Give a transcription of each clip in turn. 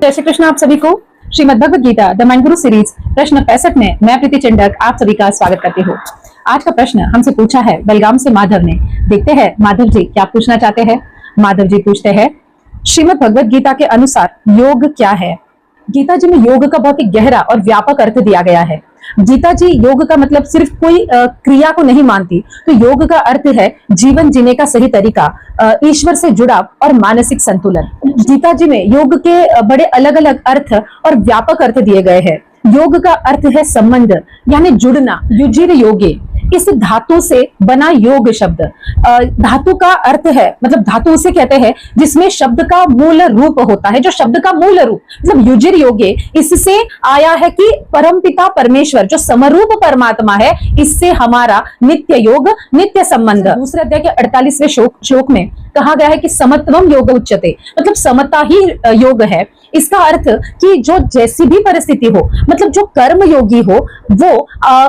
जय श्री कृष्ण। आप सभी को Shrimad Bhagavad Gita the mind Guru series प्रश्न 65 में मैं प्रीति चिंडक आप सभी का स्वागत करती हूँ। आज का प्रश्न हमसे पूछा है बेलगाम से माधव ने। देखते हैं माधव जी क्या पूछना चाहते हैं। माधव जी पूछते हैं, श्रीमद् भगवद गीता के अनुसार योग क्या है? गीता जी में योग का बहुत ही गहरा और व्यापक अर्थ दिया गया है। गीता जी योग का मतलब सिर्फ कोई क्रिया को नहीं मानती, तो योग का अर्थ है जीवन जीने का सही तरीका, ईश्वर से जुड़ाव और मानसिक संतुलन। गीता जी में योग के बड़े अलग अलग अर्थ और व्यापक अर्थ दिए गए हैं। योग का अर्थ है संबंध यानी जुड़ना, युजिर योगे, इस धातु से बना योग शब्द। धातु का अर्थ है मतलब धातु उसे कहते हैं जिसमें शब्द का मूल रूप होता है। जो शब्द का मूल रूप मतलब युजिर योगे, इससे आया है कि परमपिता परमेश्वर जो समरूप परमात्मा है, इससे हमारा नित्य योग, नित्य संबंध। दूसरे अध्याय के 48वें श्लोक में कहा गया है कि समत्वम योग उच्यते, मतलब समता ही योग है। इसका अर्थ कि जो जैसी भी परिस्थिति हो, मतलब जो कर्म योगी हो वो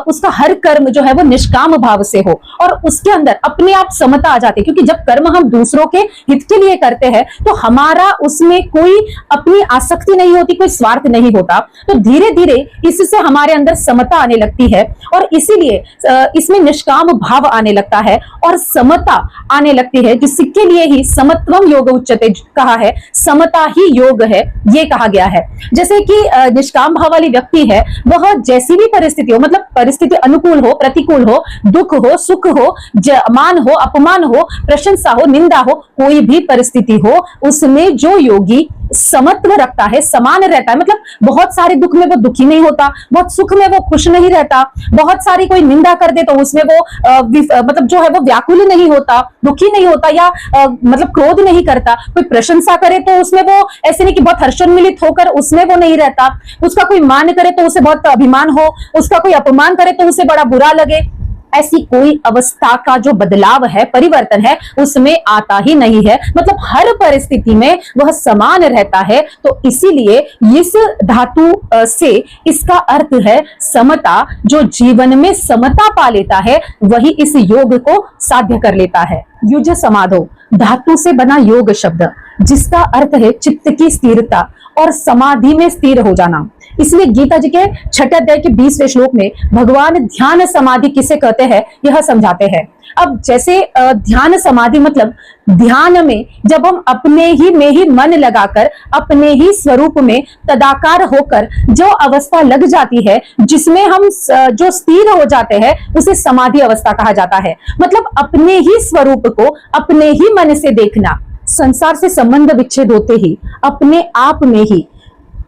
उसका हर कर्म जो है वो निष्काम भाव से हो और उसके अंदर अपने आप समता आ जाती है। क्योंकि जब कर्म हम दूसरों के हित के लिए करते हैं तो हमारा उसमें कोई अपनी आसक्ति नहीं होती, कोई स्वार्थ नहीं होता, तो धीरे धीरे इससे हमारे अंदर समता आने लगती है और इसीलिए इसमें निष्काम भाव आने लगता है और समता आने लगती है, जिसके लिए ही समत्वम योग उच्यते कहा है। समता ही योग है ये कहा गया है। जैसे कि निष्काम भाव वाली व्यक्ति है, वह जैसी भी परिस्थिति हो, मतलब परिस्थिति अनुकूल हो, प्रतिकूल हो, दुख हो, सुख हो, मान हो, अपमान हो, प्रशंसा हो, निंदा हो, कोई भी परिस्थिति हो, उसमें जो योगी समत्व रखता है, समान रहता है, मतलब बहुत सारे दुख में वो दुखी नहीं होता, बहुत सुख में वो खुश नहीं रहता, बहुत सारी कोई निंदा कर दे तो उसमें वो मतलब जो है वो व्याकुल नहीं होता, दुखी नहीं होता या मतलब क्रोध नहीं करता, कोई प्रशंसा करे तो उसमें वो ऐसे नहीं कि बहुत हर्षोन्मिलित होकर उसमें वो नहीं रहता, उसका कोई मान करे तो उसे बहुत अभिमान हो, उसका कोई अपमान करे तो उसे बड़ा बुरा लगे। ऐसी कोई अवस्था का जो बदलाव है, परिवर्तन है, उसमें आता ही नहीं है। मतलब हर परिस्थिति में वह समान रहता है। तो इसीलिए इस धातु से इसका अर्थ है समता। जो जीवन में समता पा लेता है वही इस योग को साध्य कर लेता है। युज समाधो धातु से बना योग शब्द, जिसका अर्थ है चित्त की स्थिरता और समाधि में स्थिर हो जाना। इसलिए गीता जी के 6 अध्याय के 20वें श्लोक में भगवान ध्यान समाधि किसे कहते हैं यह समझाते हैं। अब जैसे ध्यान समाधि मतलब ध्यान में जब हम अपने ही में ही मन लगाकर अपने ही स्वरूप में तदाकार होकर जो अवस्था लग जाती है, जिसमें हम जो स्थिर हो जाते हैं, उसे समाधि अवस्था कहा जाता है। मतलब अपने ही स्वरूप को अपने ही मन से देखना। संसार से संबंध विच्छेद होते ही अपने आप में ही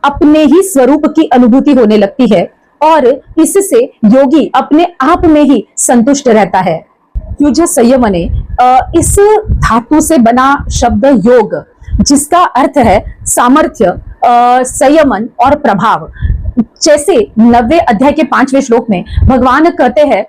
अपने ही स्वरूप की अनुभूति होने लगती है और इससे योगी अपने आप में ही संतुष्ट रहता है। युज संयमने इस धातु से बना शब्द योग, जिसका अर्थ है सामर्थ्य, संयमन और प्रभाव। जैसे 90वें अध्याय के 5वें श्लोक में भगवान कहते हैं,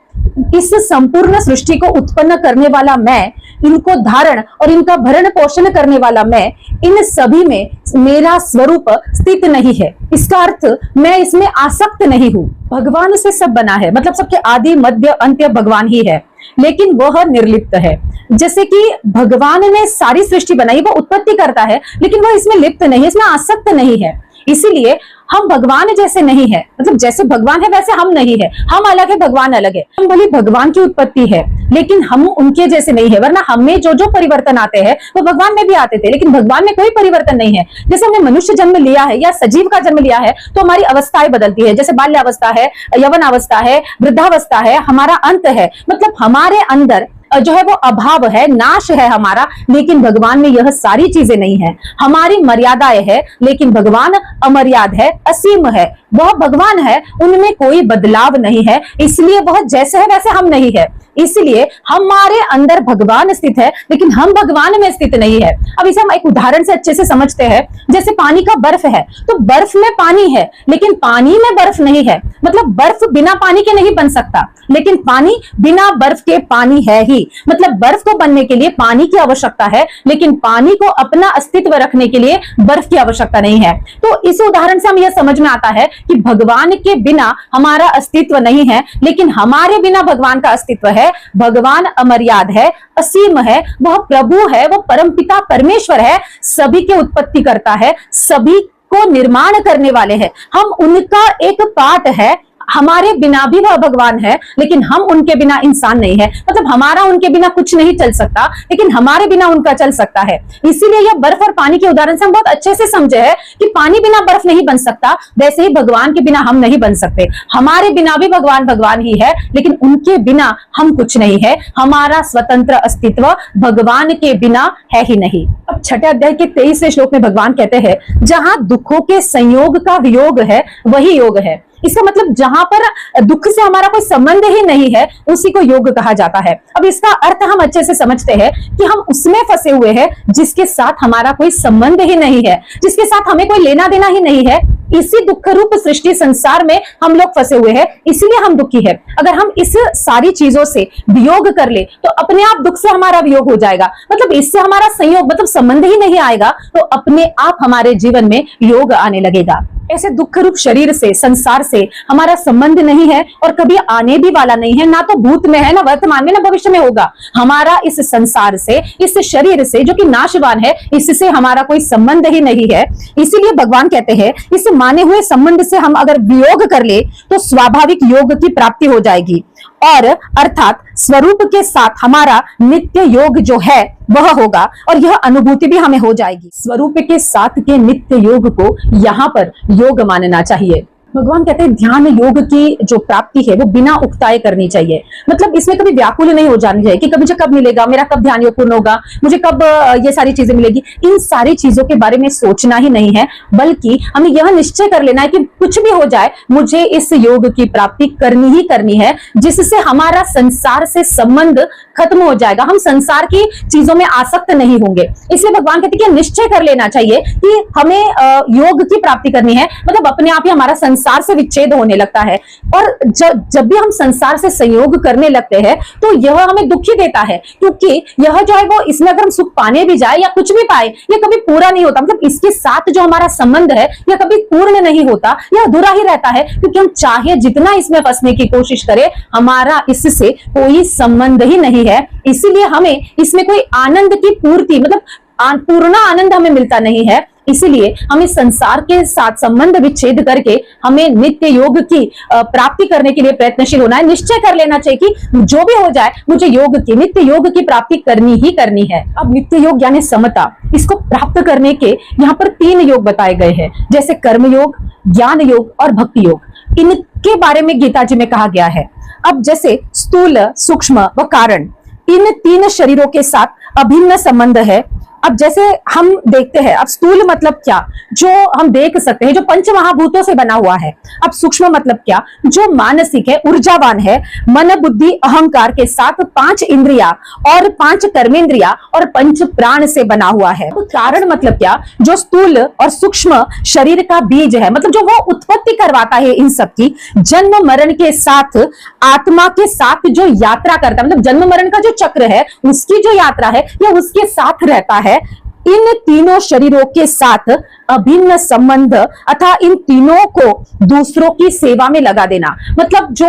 इस संपूर्ण सृष्टि को उत्पन्न करने वाला मैं, इनको धारण और इनका भरण पोषण करने वाला मैं, इन सभी में मेरा स्वरूप स्थित नहीं है। इसका अर्थ मैं इसमें आसक्त नहीं हूं। भगवान से सब बना है, मतलब सबके आदि मध्य अंत्य भगवान ही है, लेकिन वह निर्लिप्त है। जैसे कि भगवान ने सारी सृष्टि बनाई, वह उत्पत्ति करता है, लेकिन वह इसमें लिप्त नहीं है, इसमें आसक्त नहीं है। इसीलिए हम भगवान जैसे नहीं है, मतलब जैसे भगवान है वैसे हम नहीं है। हम अलग है, भगवान अलग है। हम भले भगवान की उत्पत्ति है लेकिन हम उनके जैसे नहीं है, वरना हमें जो जो परिवर्तन आते हैं वो भगवान में भी आते थे, लेकिन भगवान में कोई परिवर्तन नहीं है। जैसे हमने मनुष्य जन्म लिया है या सजीव का जन्म लिया है तो हमारी अवस्थाएं बदलती है। जैसे बाल्यावस्था है, यौवन अवस्था है, वृद्धावस्था है, हमारा अंत है। मतलब हमारे अंदर जो है वो अभाव है, नाश है हमारा, लेकिन भगवान में यह सारी चीजें नहीं है। हमारी मर्यादाएं है लेकिन भगवान अमर्याद है, असीम है। वह भगवान है, उनमें कोई बदलाव नहीं है, इसलिए वह जैसे है वैसे हम नहीं है। इसलिए हमारे अंदर भगवान स्थित है लेकिन हम भगवान में स्थित नहीं है। अब इसे हम एक उदाहरण से अच्छे से समझते हैं। जैसे पानी का बर्फ है, तो बर्फ में पानी है लेकिन पानी में बर्फ नहीं है। मतलब बर्फ बिना पानी के नहीं बन सकता, लेकिन पानी बिना बर्फ के पानी है ही। मतलब बर्फ को बनने के लिए पानी की आवश्यकता है, लेकिन पानी को अपना अस्तित्व रखने के लिए बर्फ की आवश्यकता नहीं है। तो इस उदाहरण से हम यह समझ में आता है कि भगवान के बिना हमारा अस्तित्व नहीं है, लेकिन हमारे बिना भगवान का अस्तित्व है। भगवान अमर्याद है, असीम है, वह प्रभु है, वह परमपिता परमेश्वर है, सभी की उत्पत्ति करता है, सभी को निर्माण करने वाले हैं, हम उनका एक पार्ट है। हमारे बिना भी वह भगवान है, लेकिन हम उनके बिना इंसान नहीं है। मतलब हमारा उनके बिना कुछ नहीं चल सकता, लेकिन हमारे बिना उनका चल सकता है। इसीलिए यह बर्फ और पानी के उदाहरण से हम बहुत अच्छे से समझे हैं कि पानी बिना बर्फ नहीं बन सकता, वैसे ही भगवान के बिना हम नहीं बन सकते। हमारे बिना भी भगवान भगवान ही है, लेकिन उनके बिना हम कुछ नहीं है। हमारा स्वतंत्र अस्तित्व भगवान के बिना है ही नहीं। अब छठे अध्याय के 23वें श्लोक में भगवान कहते हैं, जहां दुखों के संयोग का वियोग है वही योग है। इसका मतलब जहां पर दुख से हमारा कोई संबंध ही नहीं है, उसी को योग कहा जाता है। अब इसका अर्थ हम अच्छे से समझते हैं कि हम उसमें फंसे हुए हैं जिसके साथ हमारा कोई संबंध ही नहीं है, जिसके साथ हमें कोई लेना देना ही नहीं है। इसी दुख रूप सृष्टि संसार में हम लोग फंसे हुए हैं, इसीलिए हम दुखी है। अगर हम इस सारी चीजों से वियोग कर ले तो अपने आप दुख से हमारा वियोग हो जाएगा। मतलब इससे हमारा संयोग मतलब संबंध ही नहीं आएगा, तो अपने आप हमारे जीवन में योग आने लगेगा। ऐसे दुख रूप शरीर से, संसार से हमारा संबंध नहीं है और कभी आने भी वाला नहीं है। ना तो भूत में है, ना वर्तमान में, ना भविष्य में होगा। हमारा इस संसार से, इस शरीर से जो कि नाशवान है, इससे हमारा कोई संबंध ही नहीं है। इसीलिए भगवान कहते हैं, इस माने हुए संबंध से हम अगर वियोग कर ले तो स्वाभाविक योग की प्राप्ति हो जाएगी, और अर्थात स्वरूप के साथ हमारा नित्य योग जो है वह होगा, और यह अनुभूति भी हमें हो जाएगी। स्वरूप के साथ के नित्य योग को यहाँ पर योग मानना चाहिए। भगवान कहते हैं ध्यान योग की जो प्राप्ति है वो बिना उकताए करनी चाहिए। मतलब इसमें कभी व्याकुल नहीं हो जानी चाहिए कि कब मुझे कब मिलेगा, मेरा कब ध्यान योग पूर्ण होगा, मुझे कब ये सारी चीजें मिलेगी। इन सारी चीजों के बारे में सोचना ही नहीं है, बल्कि हमें यह निश्चय कर लेना है कि कुछ भी हो जाए मुझे इस योग की प्राप्ति करनी ही करनी है, जिससे हमारा संसार से संबंध खत्म हो जाएगा। हम संसार की चीजों में आसक्त नहीं होंगे। इसलिए भगवान कहते हैं कि निश्चय कर लेना चाहिए कि हमें योग की प्राप्ति करनी है। मतलब अपने आप ही हमारा संसार से विच्छेद होने लगता है, और जब भी हम संसार से संयोग करने लगते हैं तो यह हमें दुखी देता है, क्योंकि यह जो है वो, इसमें अगर हम सुख पाने भी जाए या कुछ भी पाए, यह कभी पूरा नहीं होता। मतलब इसके साथ जो हमारा संबंध है यह कभी पूर्ण नहीं होता, यह अधूरा ही रहता है, क्योंकि हम चाहे जितना इसमें फंसने की कोशिश करें, हमारा इससे कोई संबंध ही नहीं है। इसीलिए हमें इसमें कोई आनंद की पूर्ति, मतलब पूर्ण आनंद हमें मिलता नहीं है। इसीलिए हमें संसार के साथ संबंध विच्छेद करके हमें नित्य योग की प्राप्ति करने के लिए प्रयत्नशील होना है। निश्चय कर लेना चाहिए कि जो भी हो जाए मुझे योग की, नित्य योग की प्राप्ति करनी ही करनी है। अब नित्य योग यानी समता, इसको प्राप्त करने के यहाँ पर 3 योग बताए गए हैं, जैसे कर्म योग, ज्ञान योग और भक्ति योग। इनके बारे में गीता जी में कहा गया है। अब जैसे स्थूल, सूक्ष्म व कारण, इन 3 शरीरों के साथ अभिन्न संबंध है। अब जैसे हम देखते हैं, अब स्थूल मतलब क्या, जो हम देख सकते हैं, जो पंच महाभूतों से बना हुआ है। अब सूक्ष्म मतलब क्या, जो मानसिक है, ऊर्जावान है, मन बुद्धि अहंकार के साथ 5 इंद्रिया और 5 कर्मेंद्रिया और 5 प्राण से बना हुआ है। तो कारण मतलब क्या, जो स्थूल और सूक्ष्म शरीर का बीज है, मतलब जो वो उत्पत्ति करवाता है इन सब की, जन्म मरण के साथ आत्मा के साथ जो यात्रा करता है, मतलब जन्म मरण का जो चक्र है उसकी जो यात्रा है यह उसके साथ रहता है। इन तीनों शरीरों के साथ अभिन्न संबंध अथवा इन तीनों को दूसरों की सेवा में लगा देना, मतलब जो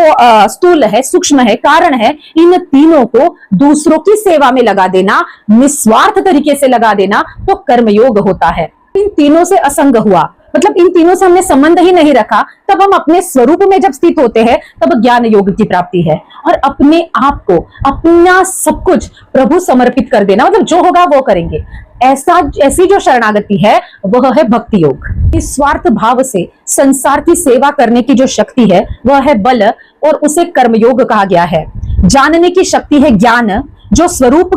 स्थूल है, सूक्ष्म है, कारण है, इन तीनों को दूसरों की सेवा में लगा देना, निस्वार्थ तरीके से लगा देना, तो कर्मयोग होता है। इन तीनों से असंग हुआ, मतलब इन तीनों से हमने संबंध ही नहीं रखा, तब हम अपने स्वरूप में जब स्थित होते हैं तब ज्ञान योग की प्राप्ति है। और अपने आप को, अपना सब कुछ प्रभु समर्पित कर देना, मतलब जो होगा वो करेंगे, ऐसी जो शरणागति है वह है भक्ति योग। निस्वार्थ भाव से संसार की सेवा करने की जो शक्ति है वह है बल, और उसे कर्मयोग कहा गया है। जानने की शक्ति है ज्ञान, जो स्वरूप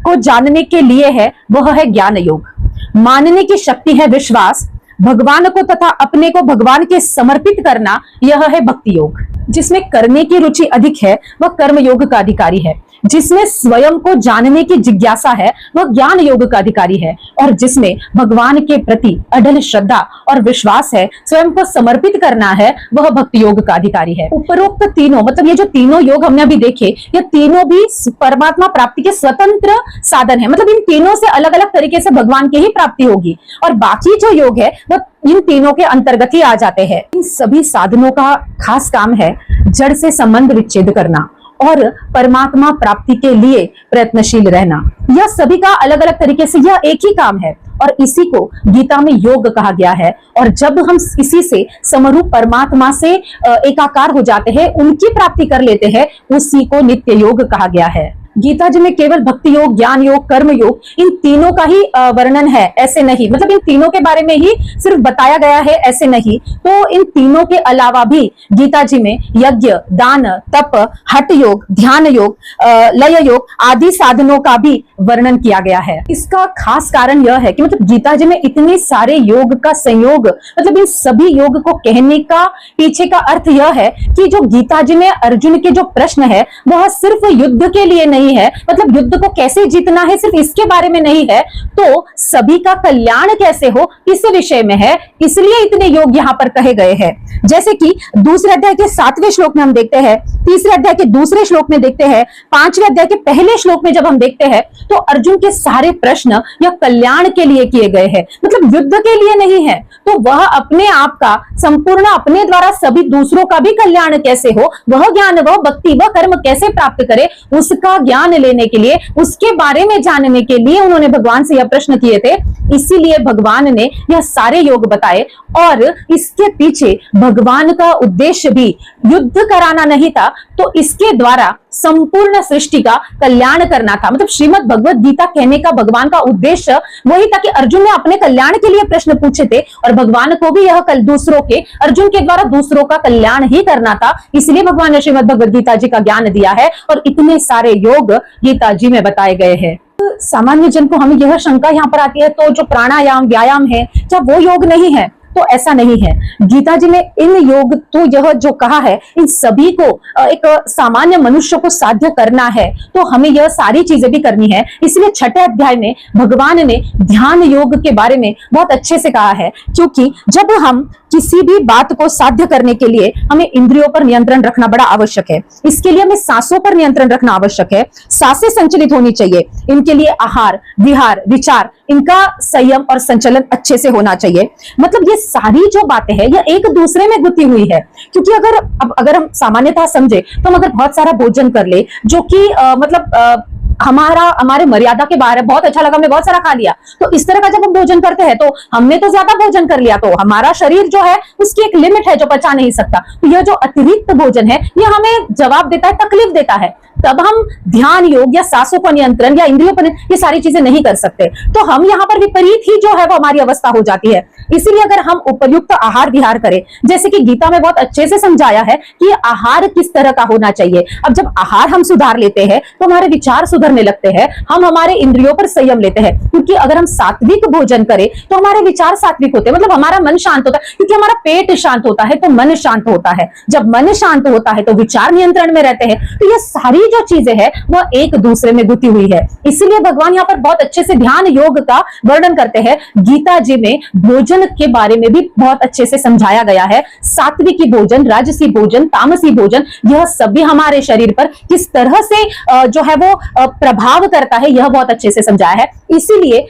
को जानने के लिए है वह है ज्ञान योग। मानने की शक्ति है विश्वास, भगवान को तथा अपने को भगवान के समर्पित करना, यह है भक्ति योग। जिसमें करने की रुचि अधिक है वह कर्म योग का अधिकारी है। जिसमें स्वयं को जानने की जिज्ञासा है वह ज्ञान योग का अधिकारी है। और जिसमें भगवान के प्रति अढल श्रद्धा और विश्वास है, स्वयं को समर्पित करना है, वह भक्ति योग का अधिकारी है। उपरोक्त तीनों, मतलब ये जो तीनों योग हमने अभी देखे, ये तीनों भी परमात्मा प्राप्ति के स्वतंत्र साधन है। मतलब इन तीनों से अलग अलग तरीके से भगवान की ही प्राप्ति होगी, और बाकी जो योग है वह इन तीनों के अंतर्गत ही आ जाते हैं। इन सभी साधनों का खास काम है जड़ से संबंध विच्छेद करना और परमात्मा प्राप्ति के लिए प्रयत्नशील रहना। यह सभी का अलग अलग तरीके से यह एक ही काम है, और इसी को गीता में योग कहा गया है। और जब हम इसी से समरूप परमात्मा से एकाकार हो जाते हैं, उनकी प्राप्ति कर लेते हैं, उसी को नित्य योग कहा गया है। गीता जी में केवल भक्ति योग, ज्ञान योग, कर्म योग, इन तीनों का ही वर्णन है, ऐसे नहीं, मतलब इन तीनों के बारे में ही सिर्फ बताया गया है, ऐसे नहीं। तो इन तीनों के अलावा भी गीता जी में यज्ञ, दान, तप, हठ योग, ध्यान योग, लय योग आदि साधनों का भी वर्णन किया गया है। इसका खास कारण यह है कि मतलब गीता जी में इतने सारे योग का संयोग, मतलब इन सभी योग को कहने का पीछे का अर्थ यह है कि जो गीता जी में अर्जुन के जो प्रश्न है वह सिर्फ युद्ध के लिए नहीं है, मतलब युद्ध को कैसे जीतना है सिर्फ इसके बारे में नहीं है, तो सभी का कल्याण कैसे हो इस विषय में है, इसलिए इतने योग यहाँ पर कहे गए हैं। जैसे कि दूसरे अध्याय के 7वें श्लोक में हम देखते हैं, तीसरे अध्याय के दूसरे श्लोक में देखते हैं, 5वें अध्याय के पहले श्लोक में जब हम देखते हैं तो अर्जुन के सारे प्रश्न या कल्याण के लिए किए गए हैं, मतलब युद्ध के लिए नहीं है। तो वह अपने आप का संपूर्ण अपने द्वारा सभी दूसरों का भी कल्याण कैसे हो, वह ज्ञान, वह भक्ति, वह कर्म कैसे प्राप्त करे, उसका ज्ञान लेने के लिए, उसके बारे में जानने के लिए उन्होंने भगवान से यह प्रश्न किए थे। इसीलिए भगवान ने यह सारे योग बताए और इसके पीछे भगवान का उद्देश्य भी युद्ध कराना नहीं था, तो इसके द्वारा संपूर्ण सृष्टि का कल्याण करना था। मतलब श्रीमद् भगवत गीता कहने का भगवान का उद्देश्य वही था कि अर्जुन ने अपने कल्याण के लिए प्रश्न पूछे थे और भगवान को भी यह दूसरों के, अर्जुन के द्वारा दूसरों का कल्याण ही करना था। इसलिए भगवान ने श्रीमद् भगवत गीता जी का ज्ञान दिया है और इतने सारे योग गीता जी में बताए गए हैं। सामान्य जन को हमें यह शंका यहाँ पर आती है, तो जो प्राणायाम, व्यायाम है, क्या वो योग नहीं है? तो ऐसा नहीं है। गीता जी ने इन योग, तो यह जो कहा है, इन सभी को एक सामान्य मनुष्य को साध्य करना है, तो हमें यह सारी चीजें भी करनी है। इसलिए 6ठे अध्याय में भगवान ने ध्यान योग के बारे में बहुत अच्छे से कहा है, क्योंकि जब हम किसी भी बात को साध्य करने के लिए हमें इंद्रियों पर नियंत्रण रखना बड़ा आवश्यक है। इसके लिए हमें सांसों पर नियंत्रण रखना आवश्यक है। सांसें संचलित होनी चाहिए, इनके लिए आहार, विहार, विचार, इनका संयम और संचलन अच्छे से होना चाहिए। मतलब ये सारी जो बातें हैं यह एक दूसरे में गुथी हुई है, क्योंकि अगर हम सामान्यतः समझे तो हम अगर बहुत सारा भोजन कर ले जो कि हमारे मर्यादा के बाहर है, बहुत अच्छा लगा, हमने बहुत सारा खा लिया, तो इस तरह का जब हम भोजन करते हैं तो हमने तो ज्यादा भोजन कर लिया, तो हमारा शरीर जो है उसकी एक लिमिट है जो पचा नहीं सकता। तो यह जो अतिरिक्त भोजन है यह हमें जवाब देता है, तकलीफ देता है। तब हम ध्यान योग या सांसों पर नियंत्रण या इंद्रियों पर ये सारी चीजें नहीं कर सकते, तो हम यहाँ पर विपरीत ही जो है वो हमारी अवस्था हो जाती है। इसीलिए अगर हम उपयुक्त आहार विहार करें, जैसे कि गीता में बहुत अच्छे से समझाया है कि आहार किस तरह का होना चाहिए। अब जब आहार हम सुधार लेते हैं तो हमारे विचार सुधरने लगते हैं, हम हमारे इंद्रियों पर संयम लेते हैं, क्योंकि अगर हम सात्विक भोजन करें तो हमारे विचार सात्विक होते हैं, मतलब हमारा मन शांत होता है, क्योंकि हमारा पेट शांत होता है तो मन शांत होता है। जब मन शांत होता है तो विचार नियंत्रण में रहते हैं। तो ये सारी जो चीजें है वह एक दूसरे में गुथी हुई है। इसलिए भगवान यहाँ पर बहुत अच्छे से ध्यान योग का वर्णन करते हैं। गीता जी में भोजन के बारे में भी बहुत अच्छे से समझाया गया है। सात्विकी भोजन, राजसी भोजन, तामसी भोजन, यह सभी हमारे शरीर पर किस तरह से जो है वो प्रभाव करता है, यह बहुत अच्छे से समझाया है। इसीलिए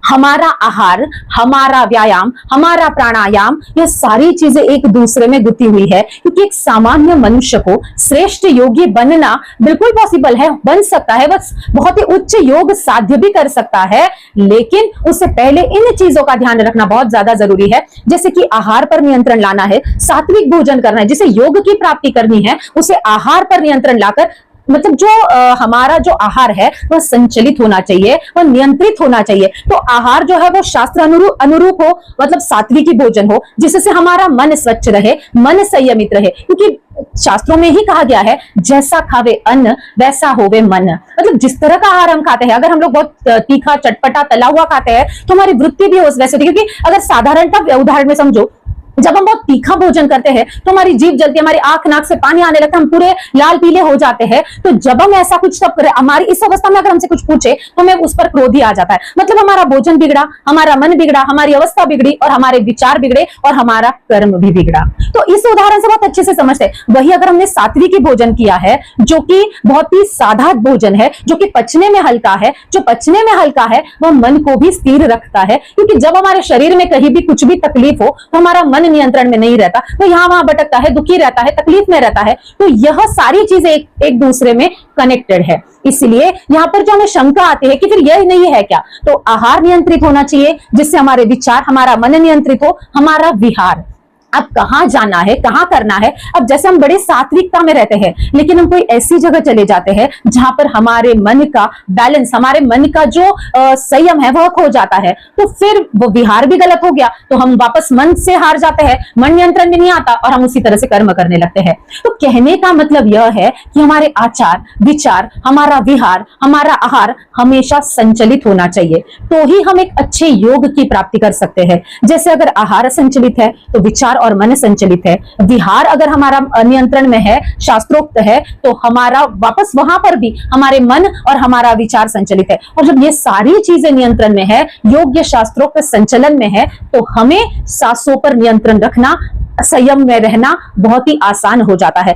हमारा आहार, हमारा व्यायाम, हमारा प्राणायाम, यह सारी चीजें एक दूसरे में गुथी हुई है, क्योंकि एक सामान्य मनुष्य को श्रेष्ठ योगी बनना बिल्कुल पॉसिबल है, बन सकता है, बस बहुत ही उच्च योग साध्य भी कर सकता है, लेकिन उससे पहले इन चीजों का ध्यान रखना बहुत ज्यादा जरूरी है। जैसे कि आहार पर नियंत्रण लाना है, सात्विक भोजन करना है, जिसे योग की प्राप्ति करनी है, उसे आहार पर नियंत्रण लाकर, मतलब जो हमारा जो आहार है वह संचलित होना चाहिए, वह नियंत्रित होना चाहिए। तो आहार जो है वो शास्त्र अनुरूप हो, मतलब सात्विकी भोजन हो, जिससे हमारा मन स्वच्छ रहे, मन संयमित रहे, क्योंकि शास्त्रों में ही कहा गया है, जैसा खावे अन्न वैसा होवे मन। मतलब जिस तरह का आहार हम खाते हैं, अगर हम लोग बहुत तीखा, चटपटा, तला हुआ खाते हैं तो हमारी वृत्ति भी वैसे होती है। क्योंकि अगर साधारणतः उदाहरण में समझो, जब हम बहुत तीखा भोजन करते हैं तो हमारी जीभ जलती है, हमारी आंख नाक से पानी आने लगता है, हम पूरे लाल पीले हो जाते हैं। तो जब हम ऐसा कुछ सब करें, हमारी इस अवस्था में अगर हमसे कुछ पूछे तो हमें उस पर क्रोध ही आ जाता है। मतलब हमारा भोजन बिगड़ा, हमारा मन बिगड़ा, हमारी अवस्था बिगड़ी और हमारे विचार बिगड़े और हमारा कर्म भी बिगड़ा। तो इस उदाहरण से बहुत अच्छे से समझते हैं। वही अगर हमने सात्विकी भोजन किया है, जो कि बहुत ही साधा भोजन है, जो कि पचने में हल्का है, जो पचने में हल्का है वह मन को भी स्थिर रखता है, क्योंकि जब हमारे शरीर में कहीं भी कुछ भी तकलीफ हो तो हमारा मन नियंत्रण में नहीं रहता, वो यहाँ वहां भटकता है, दुखी रहता है, तकलीफ में रहता है। तो यह सारी चीजें एक दूसरे में कनेक्टेड है। इसलिए यहाँ पर जो हमें शंका आती है कि फिर यह नहीं है क्या, तो आहार नियंत्रित होना चाहिए जिससे हमारे विचार, हमारा मन नियंत्रित हो, हमारा विहार। अब कहाँ जाना है, कहाँ करना है। अब जैसे हम बड़े सात्विकता में रहते हैं, लेकिन हम कोई ऐसी जगह चले जाते हैं जहां पर हमारे मन का बैलेंस, हमारे मन का जो संयम है वह खो जाता है, तो फिर वो विहार भी गलत हो गया, तो हम वापस मन से हार जाते हैं, मन नियंत्रण में नहीं आता और हम उसी तरह से कर्म करने लगते हैं। तो कहने का मतलब यह है कि हमारे आचार विचार, हमारा विहार, हमारा आहार हमेशा संचलित होना चाहिए, तो ही हम एक अच्छे योग की प्राप्ति कर सकते हैं। जैसे अगर आहार संचलित है तो विचार और मन संचलित है, विहार अगर हमारा नियंत्रण में है, शास्त्रोक्त है, तो हमारा वापस वहां पर भी हमारे मन और हमारा विचार संचलित है। और जब ये सारी चीजें नियंत्रण में है, योग्य शास्त्रोक्त संचलन में है, तो हमें सांसों पर नियंत्रण रखना, संयम में रहना बहुत ही आसान हो जाता है।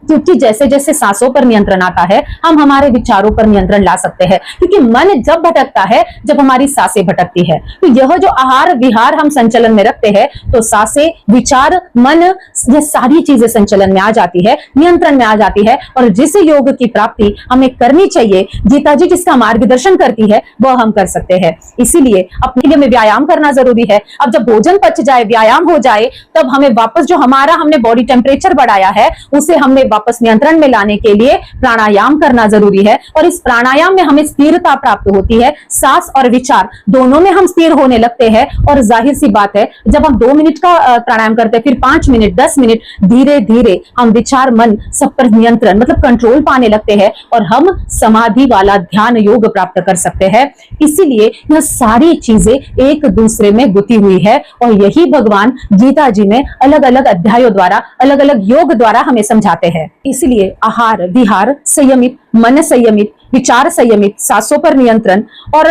क्योंकि जैसे जैसे सांसों पर नियंत्रण आता है, हम हमारे विचारों पर नियंत्रण ला सकते हैं, क्योंकि मन जब भटकता है जब हमारी सांसें भटकती है। तो यह जो आहार विहार हम संचलन में रखते हैं, तो सांसें, विचार, मन, ये सारी चीजें संचलन में आ जाती है, नियंत्रण में आ जाती है। और जिस योग की प्राप्ति हमें करनी चाहिए, गीता जी जिसका मार्गदर्शन करती है, वह हम कर सकते हैं। इसीलिए अपने लिए में व्यायाम करना जरूरी है। अब जब भोजन पच जाए, व्यायाम हो जाए, तब हमें वापस जो हमारा हमने बॉडी टेम्परेचर बढ़ाया है, उसे हमने वापस नियंत्रण में लाने के लिए प्राणायाम करना जरूरी है। और इस प्राणायाम में हमें स्थिरता प्राप्त होती है, सांस और विचार दोनों में हम स्थिर होने लगते हैं। और जाहिर सी बात है, जब हम 2 मिनट का प्राणायाम करते हैं, फिर 5 मिनट, 10 मिनट, धीरे धीरे हम विचार, मन सब पर नियंत्रण मतलब कंट्रोल पाने लगते हैं और हम समाधि वाला ध्यान योग प्राप्त कर सकते हैं। इसीलिए यह सारी चीजें एक दूसरे में गुथी हुई है और यही भगवान गीता जी में अलग अलग अध्यायों द्वारा, अलग अलग योग द्वारा हमें समझाते हैं। इसलिए आहार विहार संयमित, मन संयमित, विचार संयमित, सांसों पर नियंत्रण, और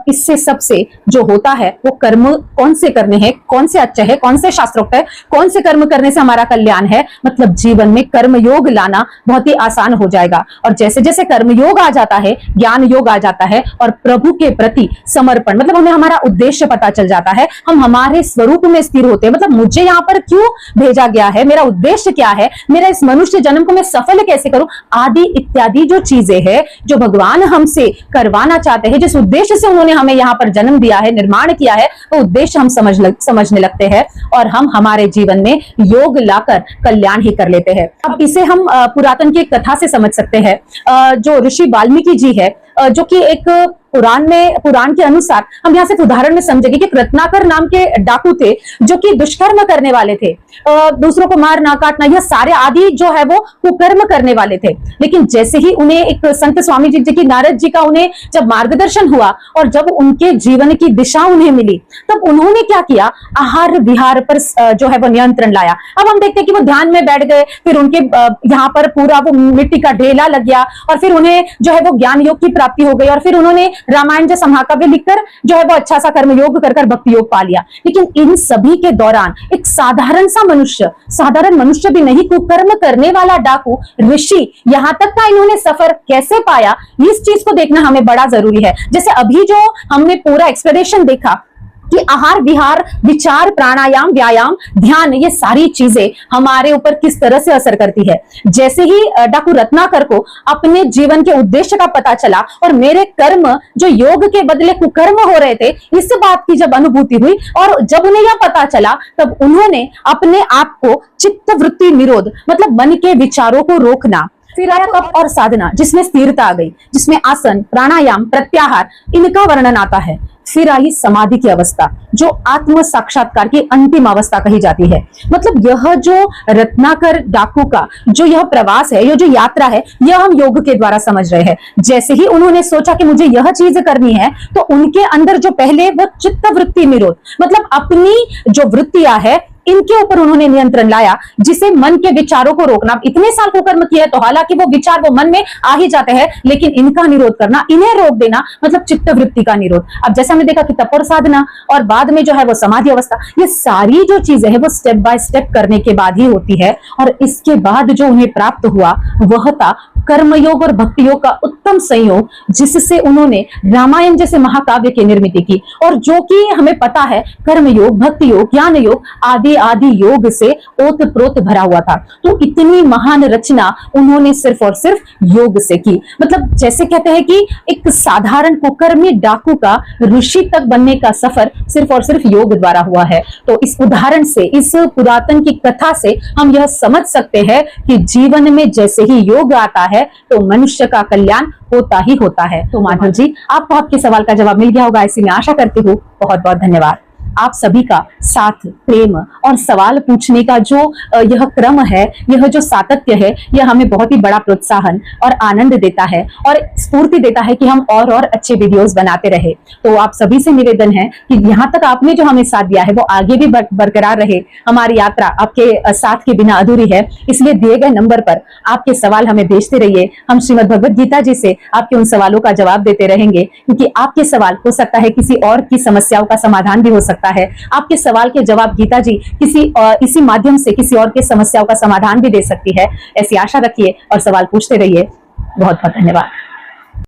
इससे सबसे जो होता है वो कर्म कौन से करने हैं, कौन से अच्छे हैं, कौन से शास्त्रोक्त है, कौन से कर्म करने से हमारा कल्याण है, मतलब जीवन में कर्म योग लाना बहुत ही आसान हो जाएगा। और जैसे जैसे कर्म योग आ जाता है, ज्ञान योग आ जाता है और प्रभु के प्रति समर्पण, मतलब हमें हमारा उद्देश्य पता चल जाता है, हम हमारे स्वरूप में स्थिर होते हैं, मतलब मुझे यहाँ पर क्यों भेजा गया है, मेरा उद्देश्य क्या है, मेरा इस मनुष्य जन्म को मैं सफल कैसे करूं, आदि इत्यादि जो चीजें हैं जो भगवान हमसे करवाना चाहते हैं, जिस उद्देश्य से उन्होंने हमें यहाँ पर जन्म दिया है, निर्माण किया है, वो उद्देश्य हम समझने लगते हैं और हम हमारे जीवन में योग लाकर कल्याण ही कर लेते हैं। अब इसे हम पुरातन की एक कथा से समझ सकते हैं, जो ऋषि वाल्मीकि जी है, जो कि एक पुराण के अनुसार हम यहाँ से उदाहरण में समझेंगे कि रत्नाकर नाम के डाकू थे जो कि दुष्कर्म करने वाले थे, दूसरों को मारना काटना, यह सारे आदि जो है वो कुकर्म करने वाले थे। लेकिन जैसे ही उन्हें एक संत स्वामी जी की, नारद जी का उन्हें जब मार्गदर्शन हुआ और जब उनके जीवन की दिशा उन्हें मिली, तब उन्होंने क्या किया, आहार विहार पर जो है वो नियंत्रण लाया। अब हम देखते हैं कि वो ध्यान में बैठ गए, फिर उनके यहाँ पर पूरा वो मिट्टी का ढेला लग गया और फिर उन्हें जो है वो ज्ञान योग की प्राप्ति हो गई और फिर उन्होंने रामायण जैसा महाकाव्य लिखकर जो है वो अच्छा सा कर्म योग कर भक्ति योग पा लिया। लेकिन इन सभी के दौरान एक साधारण मनुष्य भी नहीं, कुकर्म करने वाला डाकू ऋषि यहाँ तक का इन्होंने सफर कैसे पाया, इस चीज को देखना हमें बड़ा जरूरी है। जैसे अभी जो हमने पूरा एक्सप्लेनेशन देखा कि आहार विहार विचार प्राणायाम व्यायाम ध्यान, ये सारी चीजें हमारे ऊपर किस तरह से असर करती है। जैसे ही डाकू रत्नाकर को अपने जीवन के उद्देश्य का पता चला और मेरे कर्म जो योग के बदले कुकर्म हो रहे थे, इस बात की जब अनुभूति हुई और जब उन्हें यह पता चला, तब उन्होंने अपने आप को चित्त वृत्ति निरोध मतलब मन के विचारों को रोकना, फिर आया तप और साधना जिसमें स्थिरता आ गई, जिसमें आसन प्राणायाम प्रत्याहार इनका वर्णन आता है। फिर आई समाधि की अवस्था जो आत्म साक्षात्कार की अंतिम अवस्था कही जाती है। मतलब यह जो रत्नाकर डाकू का जो यह प्रवास है, यह जो यात्रा है, यह हम योग के द्वारा समझ रहे हैं। जैसे ही उन्होंने सोचा कि मुझे यह चीज करनी है, तो उनके अंदर जो पहले वो चित्त वृत्ति निरोध मतलब अपनी जो वृत्तियां है इनके ऊपर उन्होंने नियंत्रण लाया, जिसे मन के विचारों को रोकना। इतने साल कुकर्म किया तो हालांकि वो विचार वो मन में आ ही जाते हैं, लेकिन इनका निरोध करना, इन्हें रोक देना मतलब चित्त वृत्ति का निरोध। अब जैसे हमने देखा कि तप और साधना और बाद में जो है वो समाधि अवस्था, ये सारी जो चीजें है वो स्टेप बाय स्टेप करने के बाद ही होती है। और इसके बाद जो उन्हें प्राप्त हुआ वह था कर्मयोग और भक्ति योग का उत्तम संयोग, जिससे उन्होंने रामायण जैसे महाकाव्य की निर्मित की। और जो कि हमें पता है कर्मयोग भक्ति योग ज्ञान योग आदि आदि योग से ओतप्रोत भरा हुआ था। तो इतनी महान रचना उन्होंने सिर्फ और सिर्फ योग से की। मतलब जैसे कहते हैं कि एक साधारण कुकर्मी डाकू का ऋषि तक बनने का सफर सिर्फ और सिर्फ योग द्वारा हुआ है। तो इस उदाहरण से, इस पुरातन की कथा से हम यह समझ सकते हैं कि जीवन में जैसे ही योग आता है तो मनुष्य का कल्याण होता ही होता है। तो माधव जी, आपको आपके सवाल का जवाब मिल गया होगा, ऐसी मैं आशा करती हूँ। बहुत बहुत धन्यवाद। आप सभी का साथ, प्रेम और सवाल पूछने का जो यह क्रम है, यह जो सातत्य है, यह हमें बहुत ही बड़ा प्रोत्साहन और आनंद देता है और स्फूर्ति देता है कि हम और अच्छे वीडियोस बनाते रहे। तो आप सभी से निवेदन है कि यहाँ तक आपने जो हमें साथ दिया है वो आगे भी बरकरार रहे। हमारी यात्रा आपके साथ के बिना अधूरी है, इसलिए दिए गए नंबर पर आपके सवाल हमें भेजते रहिए। हम श्रीमद् भगवद गीता जी से आपके उन सवालों का जवाब देते रहेंगे, क्योंकि आपके सवाल हो सकता है किसी और की समस्याओं का समाधान भी हो सकता है। आपके सवाल के जवाब गीता जी इसी माध्यम से किसी और के समस्याओं का समाधान भी दे सकती है। ऐसी आशा रखिए और सवाल पूछते रहिए। बहुत बहुत धन्यवाद।